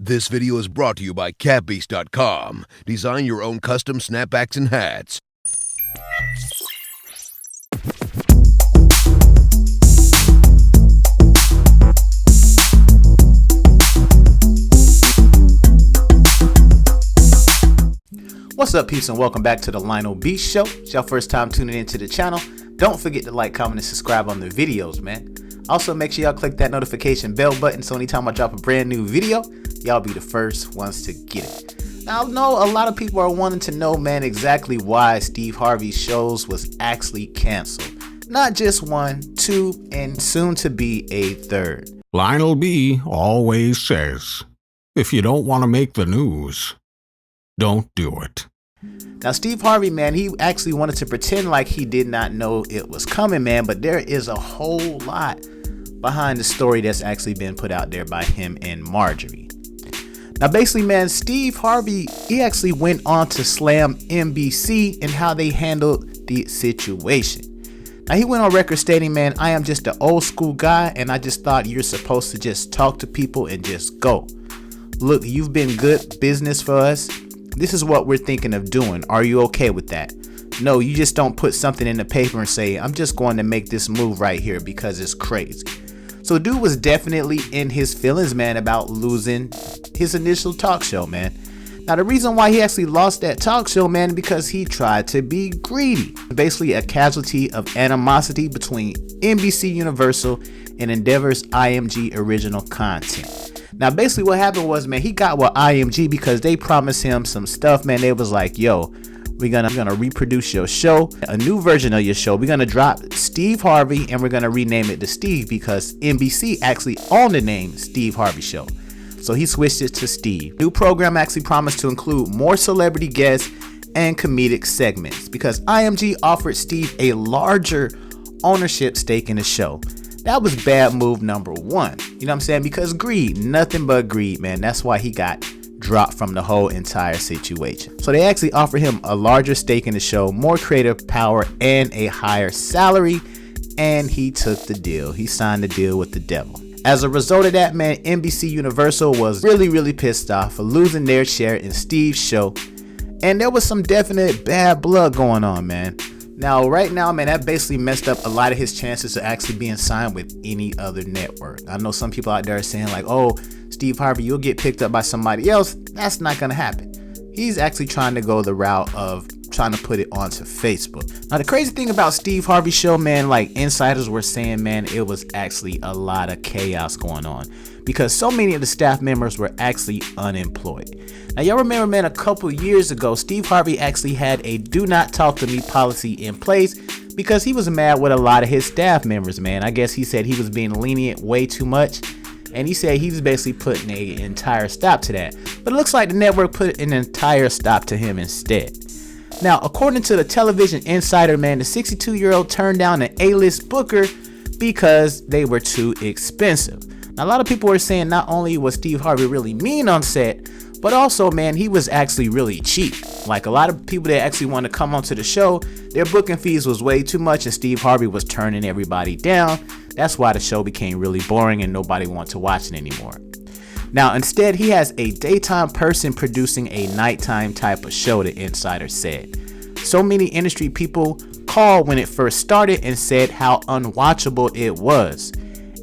This video is brought to you by catbeast.com. Design your own custom snapbacks and hats. What's up, peeps, and welcome back to the Lionel Show. It's your first time tuning into the channel. Don't forget to like, comment, and subscribe on the videos, man. Also, make sure y'all click that notification bell button so anytime I drop a brand new video, y'all be the first ones to get it. Now, I know a lot of people are wanting to know, man, exactly why Steve Harvey's shows was actually canceled. Not just one, two, and soon to be a third. Lionel B always says, if you don't want to make the news, don't do it. Now, Steve Harvey, man, he actually wanted to pretend like he did not know it was coming, man, but there is a whole lot behind the story that's actually been put out there by him and Marjorie. Now, basically, man, Steve Harvey, he actually went on to slam NBC and how they handled the situation. Now, he went on record stating, man, I am just an old school guy, and I just thought you're supposed to just talk to people and just go. Look, you've been good business for us. This is what we're thinking of doing. Are you okay with that? No, you just don't put something in the paper and say, I'm just going to make this move right here because it's crazy. So dude was definitely in his feelings, man, about losing his initial talk show, man. Now, the reason why he actually lost that talk show, man, because he tried to be greedy. Basically a casualty of animosity between NBC Universal and Endeavor's IMG original content. Now, basically what happened was, man, he got with IMG because they promised him some stuff, man. They was like, yo, we're gonna reproduce your show, a new version of your show. We're gonna drop Steve Harvey and we're gonna rename it to Steve because NBC actually owned the name Steve Harvey Show. So he switched it to Steve. New program actually promised to include more celebrity guests and comedic segments because IMG offered Steve a larger ownership stake in the show. That was bad move number one. You know what I'm saying? Because greed, nothing but greed, man. That's why he got dropped from the whole entire situation. So they actually offered him a larger stake in the show, more creative power, and a higher salary. And he took the deal. He signed the deal with the devil. As a result of that, man, NBC Universal was really pissed off for losing their share in Steve's show. And there was some definite bad blood going on, man. Now, right now, man, that basically messed up a lot of his chances of actually being signed with any other network. I know some people out there are saying like, oh, Steve Harvey, you'll get picked up by somebody else. That's not going to happen. He's actually trying to go the route of trying to put it onto Facebook. Now, the crazy thing about Steve Harvey's show, man, like insiders were saying, man, it was actually a lot of chaos going on because so many of the staff members were actually unemployed. Now, y'all remember, man, a couple years ago, Steve Harvey actually had a do not talk to me policy in place because he was mad with a lot of his staff members, man. I guess he said he was being lenient way too much. And he said he was basically putting an entire stop to that. But it looks like the network put an entire stop to him instead. Now, according to the Television Insider, man, the 62-year-old turned down an A-list booker because they were too expensive. Now, a lot of people were saying not only was Steve Harvey really mean on set, but also, man, he was actually really cheap. Like a lot of people that actually want to come onto the show, their booking fees was way too much and Steve Harvey was turning everybody down. That's why the show became really boring and nobody wanted to watch it anymore. Now, instead, he has a daytime person producing a nighttime type of show, the insider said. So many industry people called when it first started and said how unwatchable it was.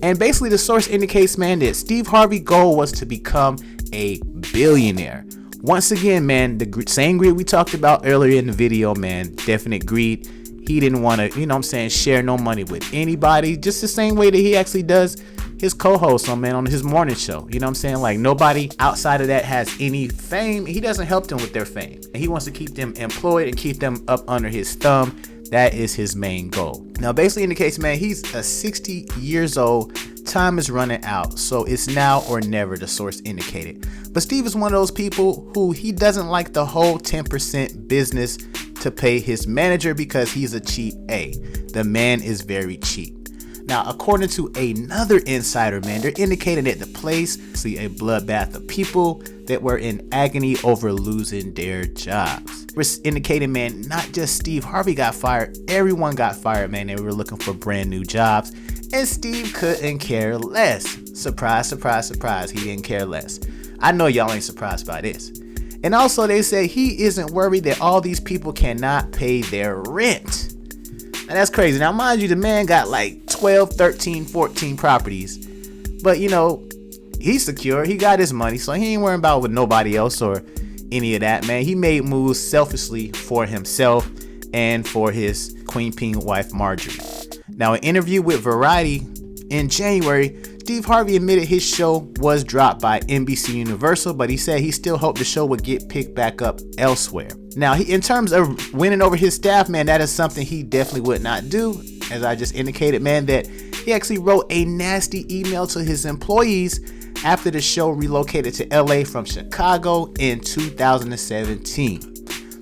And basically the source indicates, man, that Steve Harvey's goal was to become a billionaire. Once again, man, the same greed we talked about earlier in the video, man, definite greed. He didn't want to, you know what I'm saying, share no money with anybody, just the same way that he actually does his co-host on his morning show. You know what I'm saying? Like nobody outside of that has any fame. He doesn't help them with their fame. And he wants to keep them employed and keep them up under his thumb. That is his main goal. Now, basically in the case, man, he's a 60 years old. Time is running out, so it's now or never, the source indicated. But Steve is one of those people who he doesn't like the whole 10% business to pay his manager because he's a cheap A. The man is very cheap. Now, according to another insider, man, they're indicating that the place see a bloodbath of people that were in agony over losing their jobs. We're indicating, man, not just Steve Harvey got fired, everyone got fired, man. They were looking for brand new jobs, and Steve couldn't care less. Surprise, surprise, surprise, he didn't care less. I know y'all ain't surprised by this. And also they say he isn't worried that all these people cannot pay their rent. And that's crazy. Now mind you, the man got like 12, 13, 14 properties. But you know, he's secure. He got his money, so he ain't worrying about with nobody else or any of that, man. He made moves selfishly for himself and for his Queen Ping wife Marjorie. Now, an interview with Variety in January, Steve Harvey admitted his show was dropped by NBC Universal, but he said he still hoped the show would get picked back up elsewhere. Now, in terms of winning over his staff, man, that is something he definitely would not do. As I just indicated, man, that he actually wrote a nasty email to his employees after the show relocated to LA from Chicago in 2017.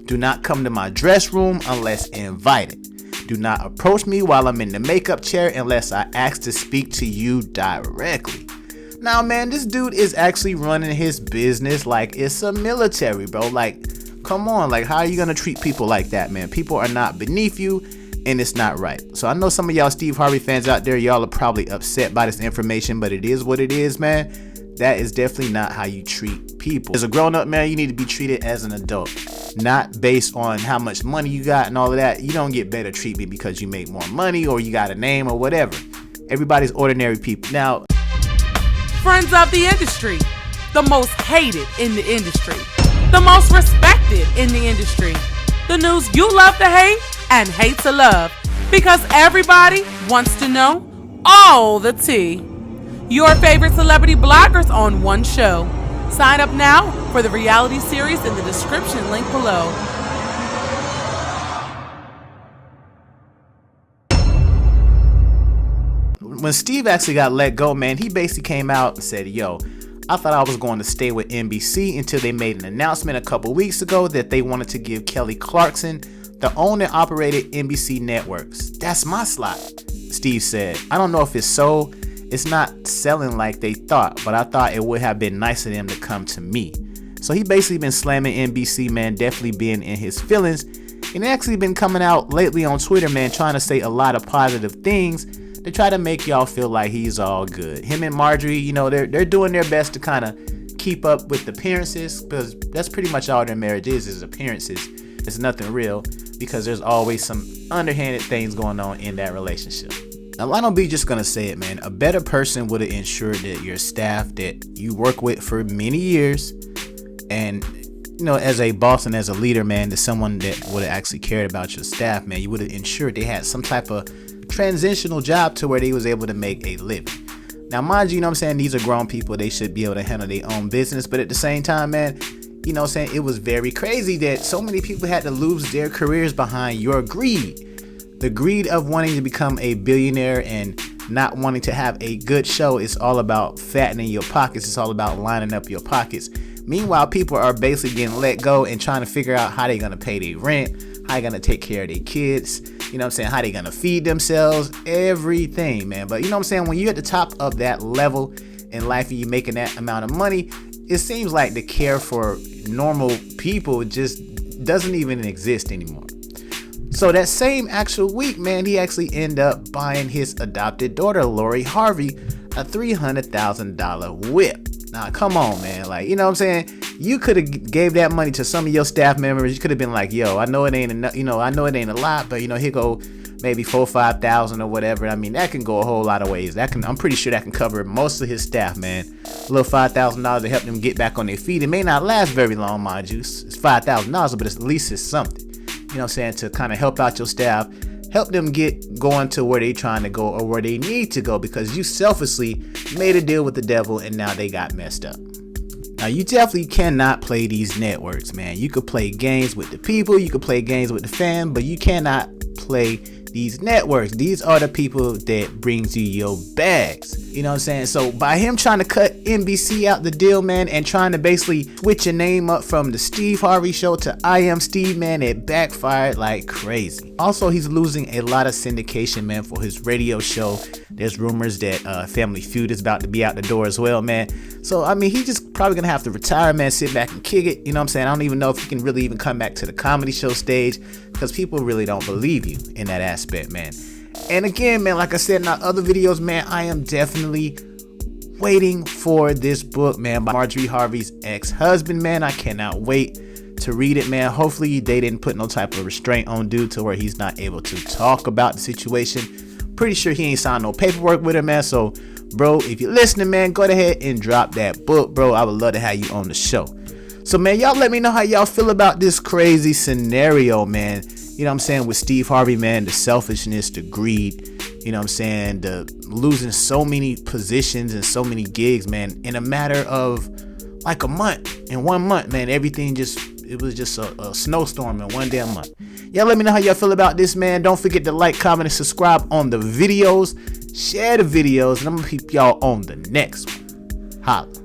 Do not come to my dress room unless invited. Do not approach me while I'm in the makeup chair unless I ask to speak to you directly. Now, man, this dude is actually running his business like it's a military, bro. Like, come on, like, how are you gonna treat people like that, man? People are not beneath you, and it's not right. So I know some of y'all Steve Harvey fans out there, y'all are probably upset by this information, but it is what it is, man. That is definitely not how you treat people. As a grown-up man, you need to be treated as an adult, not based on how much money you got and all of that. You don't get better treatment because you make more money or you got a name or whatever. Everybody's ordinary people. Now, friends of the industry, the most hated in the industry, the most respected in the industry, the news you love to hate and hate to love, because everybody wants to know all the tea. Your favorite celebrity bloggers on one show. Sign up now for the reality series in the description link below. When Steve actually got let go, man, he basically came out and said, yo, I thought I was going to stay with NBC until they made an announcement a couple weeks ago that they wanted to give Kelly Clarkson the owned and operated NBC networks. That's my slot, Steve said. I don't know if it's so. It's not selling like they thought, but I thought it would have been nice of them to come to me. So he basically been slamming NBC, man, definitely being in his feelings. And actually been coming out lately on Twitter, man, trying to say a lot of positive things to try to make y'all feel like he's all good. Him and Marjorie, you know, they're doing their best to kind of keep up with appearances, because that's pretty much all their marriage is appearances. It's nothing real, because there's always some underhanded things going on in that relationship. Now, Lionel B just gonna say it, man. A better person would have ensured that your staff that you work with for many years, and you know, as a boss and as a leader, man, to someone that would have actually cared about your staff, man, you would have ensured they had some type of transitional job to where they was able to make a living. Now, mind you, you know what I'm saying, these are grown people. They should be able to handle their own business. But at the same time, man, you know what I'm saying, it was very crazy that so many people had to lose their careers behind your greed. The greed of wanting to become a billionaire and not wanting to have a good show is all about fattening your pockets. It's all about lining up your pockets. Meanwhile, people are basically getting let go and trying to figure out how they're going to pay their rent, how they're going to take care of their kids, you know what I'm saying, how they're going to feed themselves, everything, man. But you know what I'm saying, when you're at the top of that level in life and you're making that amount of money, it seems like the care for normal people just doesn't even exist anymore. So that same actual week, man, he actually ended up buying his adopted daughter, Lori Harvey, a $300,000 whip. Now, come on, man. Like, you know what I'm saying? You could have gave that money to some of your staff members. You could have been like, yo, I know it ain't enough, you know, I know it ain't a lot, but, you know, here go maybe $4,000 or $5,000 or whatever. I mean, that can go a whole lot of ways. I'm pretty sure that can cover most of his staff, man. A little $5,000 to help them get back on their feet. It may not last very long, mind you. It's $5,000, but at least it's something. You know what I'm saying, to kind of help out your staff, help them get going to where they trying to go or where they need to go, because you selfishly made a deal with the devil and now they got messed up. Now, you definitely cannot play these networks, man. You could play games with the people, you could play games with the fan, but you cannot play these networks. These are the people that brings you your bags. You know what I'm saying? So by him trying to cut NBC out the deal, man, and trying to basically switch your name up from the Steve Harvey Show to I Am Steve, man, it backfired like crazy. Also, he's losing a lot of syndication, man, for his radio show. There's rumors that Family Feud is about to be out the door as well, man. So, I mean, he's just probably going to have to retire, man, sit back and kick it. You know what I'm saying? I don't even know if he can really even come back to the comedy show stage, because people really don't believe you in that aspect, man. And again, man, like I said in our other videos, man, I am definitely waiting for this book, man, by Marjorie Harvey's ex-husband, man. I cannot wait to read it, man. Hopefully they didn't put no type of restraint on dude to where he's not able to talk about the situation. Pretty sure he ain't signed no paperwork with her, man. So, bro, if you're listening, man, go ahead and drop that book, bro. I would love to have you on the show. So, man, y'all let me know how y'all feel about this crazy scenario, man. You know what I'm saying? With Steve Harvey, man, the selfishness, the greed, you know what I'm saying? The losing so many positions and so many gigs, man, in a matter of like a month. In 1 month, man, everything it was just a snowstorm in one damn month. Y'all let me know how y'all feel about this, man. Don't forget to like, comment, and subscribe on the videos. Share the videos, and I'm gonna keep y'all on the next one. Holla.